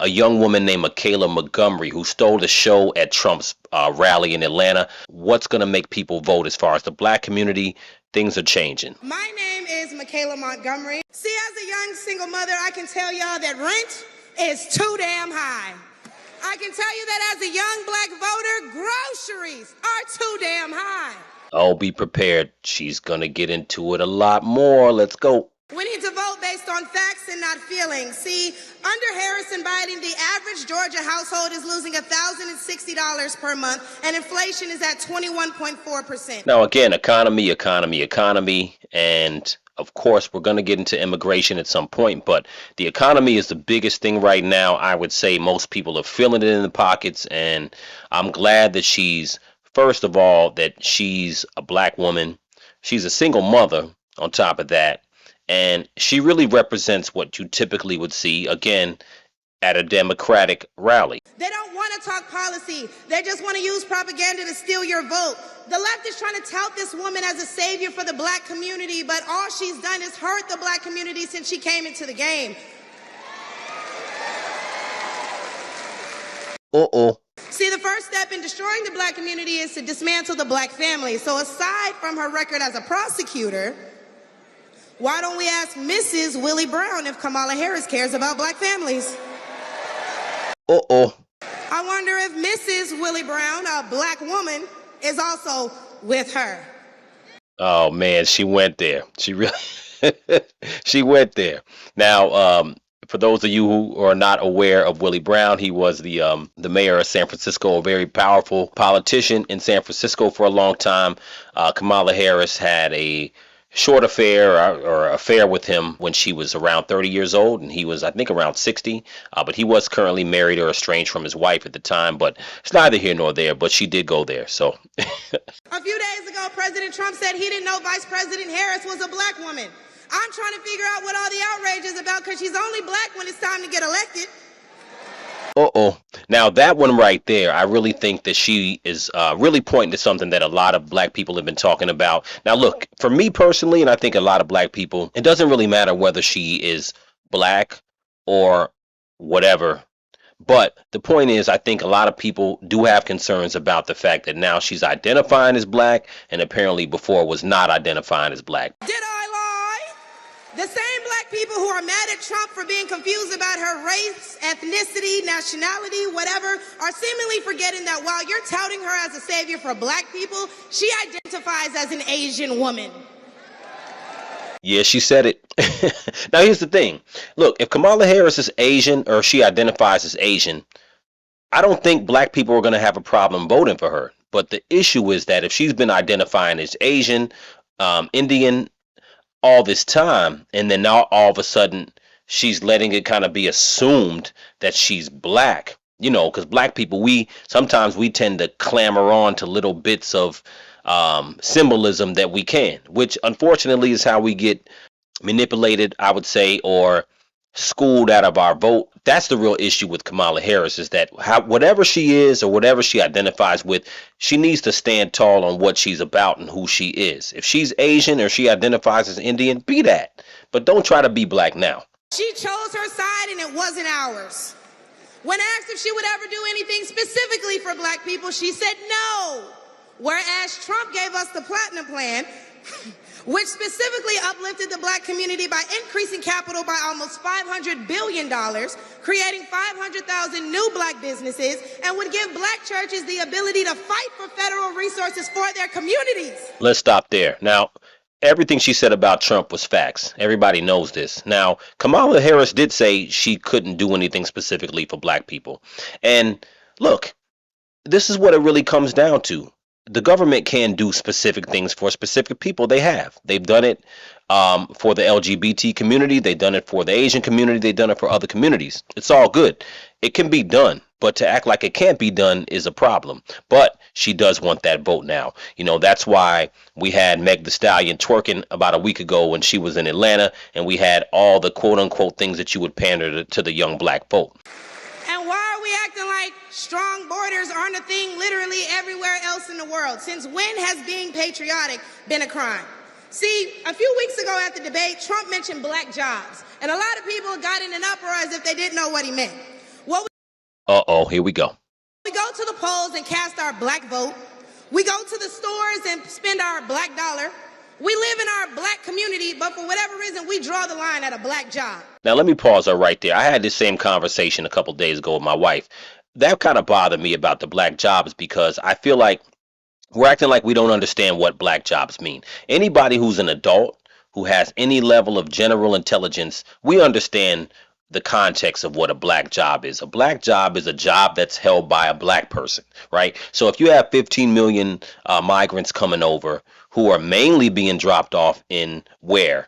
a young woman named Michaela Montgomery who stole the show at Trump's rally in Atlanta. What's going to make people vote as far as the black community? Things are changing. My name is Michaela Montgomery. See, as a young single mother, I can tell y'all that rent is too damn high. I can tell you that as a young black voter, groceries are too damn high. Oh, be prepared. She's going to get into it a lot more. Let's go. We need to vote based on facts and not feelings. See, under Harris and Biden, the average Georgia household is losing $1,060 per month, and inflation is at 21.4%. Now, again, economy, and of course, we're going to get into immigration at some point, but the economy is the biggest thing right now. I would say most people are feeling it in the pockets, and I'm glad that first of all, that she's a black woman. She's a single mother on top of that. And she really represents what you typically would see, again, at a Democratic rally. They don't want to talk policy. They just want to use propaganda to steal your vote. The left is trying to tout this woman as a savior for the black community, but all she's done is hurt the black community since she came into the game. See, the first step in destroying the black community is to dismantle the black family. So aside from her record as a prosecutor, why don't we ask Mrs. Willie Brown if Kamala Harris cares about black families? I wonder if Mrs. Willie Brown, a black woman, is also with her. Oh, man, she went there. She really, she went there. Now, for those of you who are not aware of Willie Brown, he was the mayor of San Francisco, a very powerful politician in San Francisco for a long time. Kamala Harris had a short affair or affair with him when she was around 30 years old, and he was, I think, around 60, but he was currently married or estranged from his wife at the time, but it's neither here nor there, but she did go there. So a few days ago, President Trump said he didn't know Vice President Harris was a black woman. I'm trying to figure out what all the outrage is about, because she's only black when it's time to get elected. Now that one right there, I really think that she is really pointing to something that a lot of black people have been talking about. Now, look, for me personally, and I think a lot of black people, it doesn't really matter whether she is black or whatever. But the point is, I think a lot of people do have concerns about the fact that now she's identifying as black and apparently before was not identifying as black. Did I lie? The same black people who are mad at Trump for being confused about her race, ethnicity, nationality, whatever, are seemingly forgetting that while you're touting her as a savior for black people, she identifies as an Asian woman. Yeah, she said it. Now, here's the thing. Look, if Kamala Harris is Asian or she identifies as Asian, I don't think black people are going to have a problem voting for her. But the issue is that if she's been identifying as Asian, Indian, all this time, and then now all of a sudden she's letting it kind of be assumed that she's black, you know, because black people, we tend to clamor on to little bits of symbolism that we can, which unfortunately is how we get manipulated, I would say, or schooled out of our vote. That's the real issue with Kamala Harris, is that whatever she is or whatever she identifies with, she needs to stand tall on what she's about and who she is. If she's Asian or she identifies as Indian, be that. But don't try to be black now. She chose her side and it wasn't ours. When asked if she would ever do anything specifically for black people, she said no. Whereas Trump gave us the Platinum Plan, which specifically uplifted the black community by increasing capital by almost $500 billion, creating 500,000 new black businesses, and would give black churches the ability to fight for federal resources for their communities. Let's stop there. Now, everything she said about Trump was facts. Everybody knows this. Now, Kamala Harris did say she couldn't do anything specifically for black people. And look, this is what it really comes down to. The government can do specific things for specific people. They have. They've done it for the LGBT community. They've done it for the Asian community. They've done it for other communities. It's all good. It can be done. But to act like it can't be done is a problem. But she does want that vote now. You know, that's why we had Meg Thee Stallion twerking about a week ago when she was in Atlanta. And we had all the quote unquote things that you would pander to the young black vote. And why are we acting like strong borders aren't a thing literally everywhere else in the world? Since when has being patriotic been a crime? See, a few weeks ago at the debate, Trump mentioned black jobs. And a lot of people got in an uproar as if they didn't know what he meant. Well, Uh-oh, here we go. We go to the polls and cast our black vote. We go to the stores and spend our black dollar. We live in our black community, but for whatever reason, we draw the line at a black job. Now, let me pause her right there. I had this same conversation a couple days ago with my wife. That kind of bothered me about the black jobs because I feel like we're acting like we don't understand what black jobs mean. Anybody who's an adult who has any level of general intelligence, we understand the context of what a black job is. A black job is a job that's held by a black person, right? So if you have 15 million migrants coming over who are mainly being dropped off in where?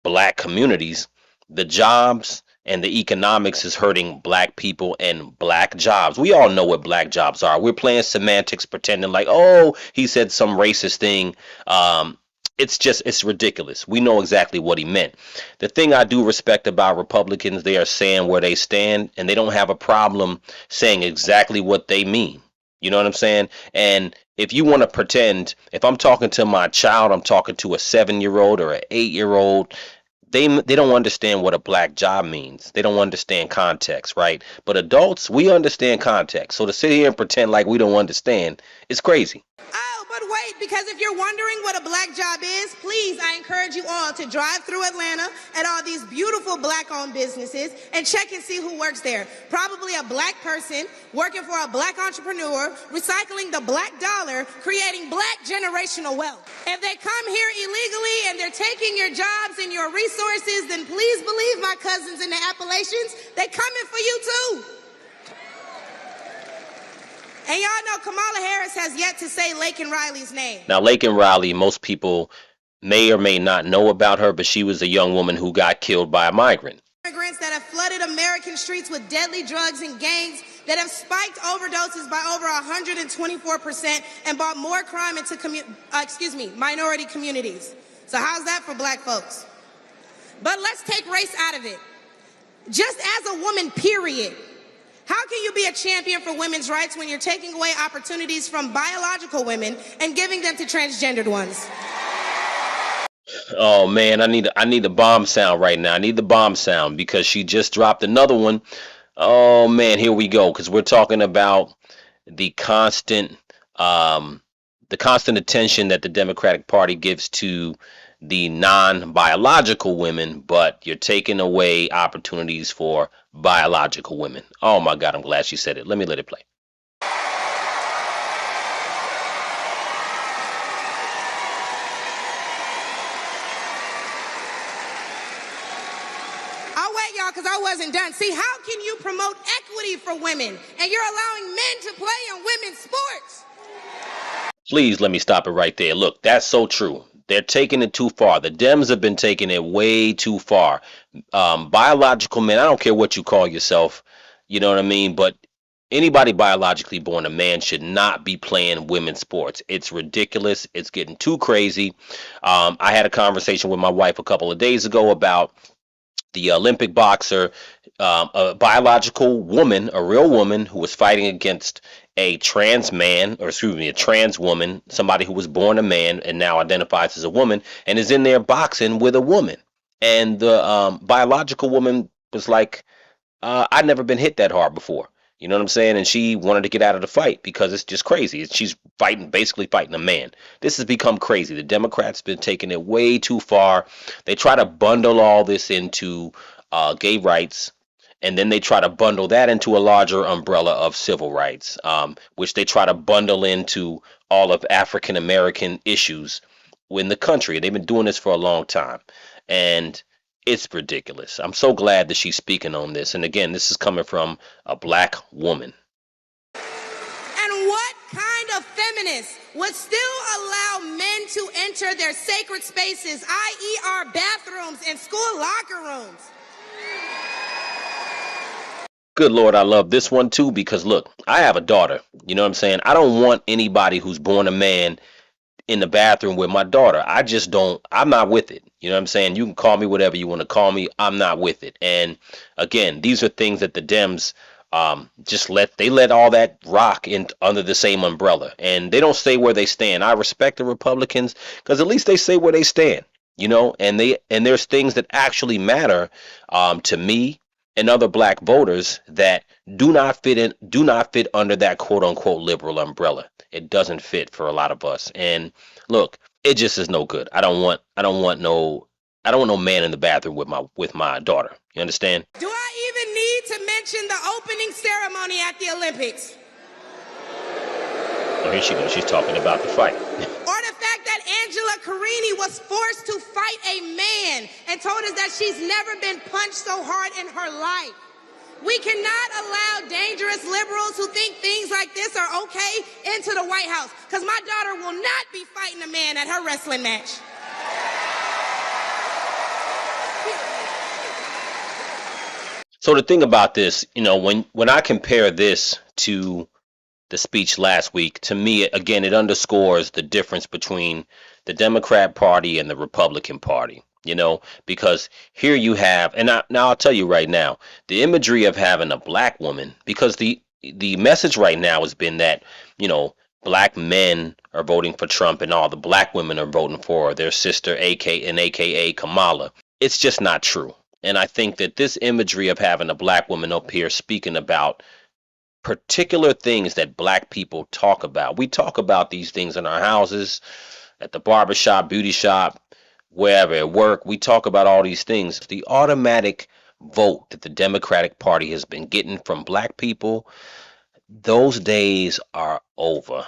Black communities, the jobs and the economics is hurting black people and black jobs. We all know what black jobs are. We're playing semantics, pretending like, oh, he said some racist thing. It's ridiculous. We know exactly what he meant. The thing I do respect about Republicans, they are saying where they stand, and they don't have a problem saying exactly what they mean. You know what I'm saying? And if you want to pretend, if I'm talking to my child, I'm talking to a 7-year-old or an 8-year-old, they don't understand what a black job means. They don't understand context, right? But adults, we understand context. So to sit here and pretend like we don't understand is crazy. Oh, but wait, because if you're wondering what a black job is, please, I encourage you all to drive through Atlanta at all these beautiful black-owned businesses and check and see who works there. Probably a black person working for a black entrepreneur, recycling the black dollar, creating black generational wealth. If they come here illegally and they're taking your jobs and your resources, then please believe my cousins in the Appalachians, they coming for you too. And y'all know Kamala Harris has yet to say Laken Riley's name. Now, Laken Riley, most people may or may not know about her, but she was a young woman who got killed by a migrant. Immigrants that have flooded American streets with deadly drugs and gangs that have spiked overdoses by over 124% and brought more crime into minority communities. So how's that for black folks? But let's take race out of it. Just as a woman, period. How can you be a champion for women's rights when you're taking away opportunities from biological women and giving them to transgendered ones? Oh man, I need the bomb sound right now. I need the bomb sound because she just dropped another one. Oh man, here we go. Because we're talking about the constant attention that the Democratic Party gives to the non-biological women, but you're taking away opportunities for biological women. Oh my God, I'm glad she said it. Let it play. I'll wait, y'all, because I wasn't done. See, how can you promote equity for women and you're allowing men to play in women's sports? Please let me stop it right there. Look, that's so true. They're taking it too far. The Dems have been taking it way too far. Biological men, I don't care what you call yourself, you know what I mean? But anybody biologically born a man should not be playing women's sports. It's ridiculous. It's getting too crazy. I had a conversation with my wife a couple of days ago about the Olympic boxer, a biological woman, a real woman who was fighting against a trans man, or excuse me, a trans woman, somebody who was born a man and now identifies as a woman, and is in there boxing with a woman. And the biological woman was like, I'd never been hit that hard before. You know what I'm saying? And she wanted to get out of the fight because it's just crazy. She's basically fighting a man. This has become crazy. The Democrats have been taking it way too far. They try to bundle all this into gay rights, and then they try to bundle that into a larger umbrella of civil rights, which they try to bundle into all of African American issues in the country. They've been doing this for a long time, and it's ridiculous. I'm so glad that she's speaking on this. And again, this is coming from a black woman. And what kind of feminist would still allow men to enter their sacred spaces, i.e. our bathrooms and school locker rooms? Good Lord, I love this one too, because look, I have a daughter. You know what I'm saying? I don't want anybody who's born a man in the bathroom with my daughter. I just don't, I'm not with it. You know what I'm saying? You can call me whatever you want to call me. I'm not with it. And again, these are things that the Dems let all that rock in under the same umbrella, and they don't stay where they stand. I respect the Republicans because at least they say where they stand, you know, and there's things that actually matter to me and other black voters that do not fit under that quote unquote liberal umbrella. It doesn't fit for a lot of us. And look, it just is no good. I don't want no man in the bathroom with my daughter. You understand? Do I even need to mention the opening ceremony at the Olympics? Oh, here she goes. She's talking about the fight. Or the fact that Angela Carini was forced to fight a man and told us that she's never been punched so hard in her life. We cannot allow dangerous liberals who think things like this are okay into the White House, because my daughter will not be fighting a man at her wrestling match. So the thing about this, when I compare this to the speech last week, to me, again, it underscores the difference between the Democrat Party and the Republican Party, because here you have, and now I'll tell you right now, the imagery of having a black woman, because the message right now has been that, black men are voting for Trump and all the black women are voting for their sister, aka Kamala. It's just not true. And I think that this imagery of having a black woman up here speaking about particular things that black people talk about. We talk about these things in our houses, at the barbershop, beauty shop, wherever, at work. We talk about all these things. The automatic vote that the Democratic Party has been getting from black people, those days are over.